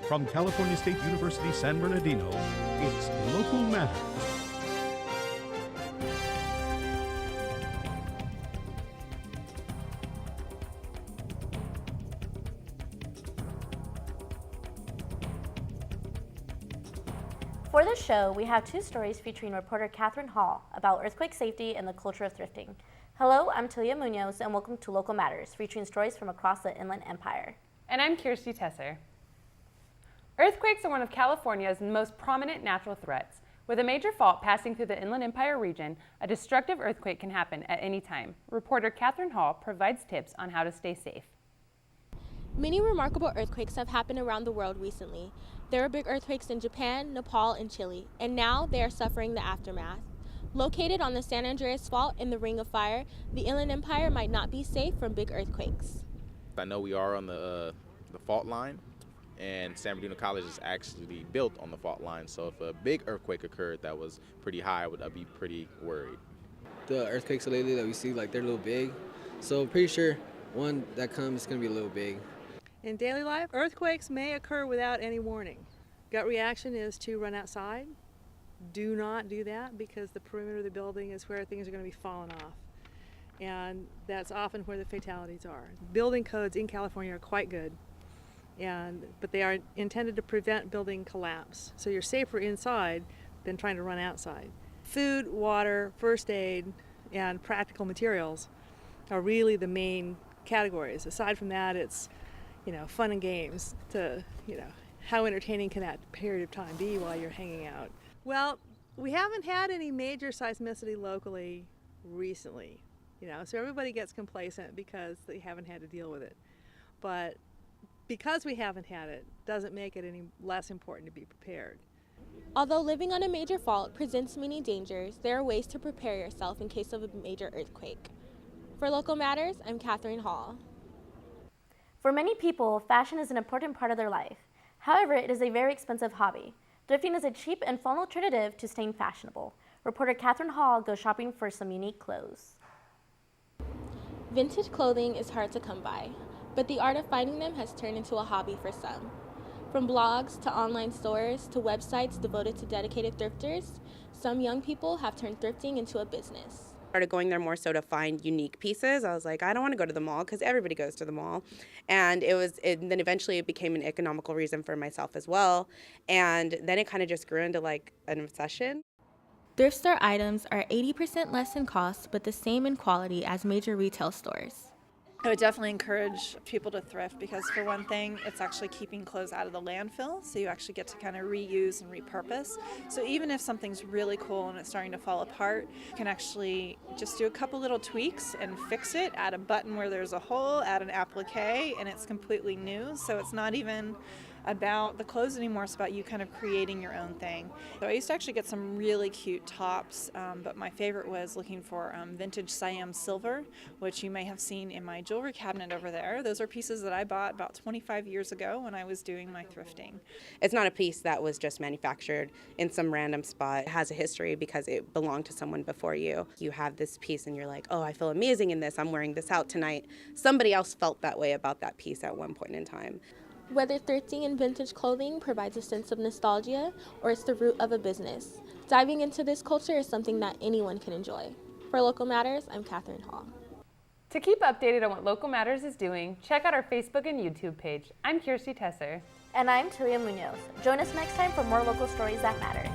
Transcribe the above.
From California State University, San Bernardino, it's Local Matters. For this show, we have two stories featuring reporter Catherine Hall about earthquake safety and the culture of thrifting. Hello, I'm Talia Munoz, and welcome to Local Matters, featuring stories from across the Inland Empire. And I'm Kirsty Tesser. Earthquakes are one of California's most prominent natural threats. With a major fault passing through the Inland Empire region, a destructive earthquake can happen at any time. Reporter Catherine Hall provides tips on how to stay safe. Many remarkable earthquakes have happened around the world recently. There were big earthquakes in Japan, Nepal, and Chile, and now they are suffering the aftermath. Located on the San Andreas Fault in the Ring of Fire, the Inland Empire might not be safe from big earthquakes. I know we are on the fault line, and San Bernardino College is actually built on the fault line, so if a big earthquake occurred that was pretty high, I'd be pretty worried. The earthquakes lately that we see, like, they're a little big, so pretty sure one that comes is going to be a little big. In daily life, earthquakes may occur without any warning. Gut reaction is to run outside. Do not do that because the perimeter of the building is where things are going to be falling off. And that's often where the fatalities are. Building codes in California are quite good, but they are intended to prevent building collapse. So you're safer inside than trying to run outside. Food, water, first aid, and practical materials are really the main categories. Aside from that, it's fun and games to, how entertaining can that period of time be while you're hanging out? Well, we haven't had any major seismicity locally recently, so everybody gets complacent because they haven't had to deal with it. But because we haven't had it, doesn't make it any less important to be prepared. Although living on a major fault presents many dangers, there are ways to prepare yourself in case of a major earthquake. For Local Matters, I'm Catherine Hall. For many people, fashion is an important part of their life. However, it is a very expensive hobby. Thrifting is a cheap and fun alternative to staying fashionable. Reporter Catherine Hall goes shopping for some unique clothes. Vintage clothing is hard to come by, but the art of finding them has turned into a hobby for some. From blogs to online stores to websites devoted to dedicated thrifters, some young people have turned thrifting into a business. Started going there more so to find unique pieces. I was like, I don't want to go to the mall because everybody goes to the mall. And then eventually it became an economical reason for myself as well. And then it kind of just grew into like an obsession. Thrift store items are 80% less in cost, but the same in quality as major retail stores. I would definitely encourage people to thrift because, for one thing, it's actually keeping clothes out of the landfill, so you actually get to kind of reuse and repurpose. So even if something's really cool and it's starting to fall apart, you can actually just do a couple little tweaks and fix it, add a button where there's a hole, add an applique, and it's completely new. So it's not even about the clothes anymore, it's about you kind of creating your own thing. So I used to actually get some really cute tops, but my favorite was looking for vintage Siam silver, which you may have seen in my jewelry cabinet over there. Those are pieces that I bought about 25 years ago when I was doing my thrifting. It's not a piece that was just manufactured in some random spot. It has a history because it belonged to someone before you. You have this piece and you're like, oh, I feel amazing in this. I'm wearing this out tonight. Somebody else felt that way about that piece at one point in time. Whether thrifting in vintage clothing provides a sense of nostalgia or it's the root of a business, diving into this culture is something that anyone can enjoy. For Local Matters, I'm Catherine Hall. To keep updated on what Local Matters is doing, check out our Facebook and YouTube page. I'm Kirsty Tesser. And I'm Talia Munoz. Join us next time for more local stories that matter.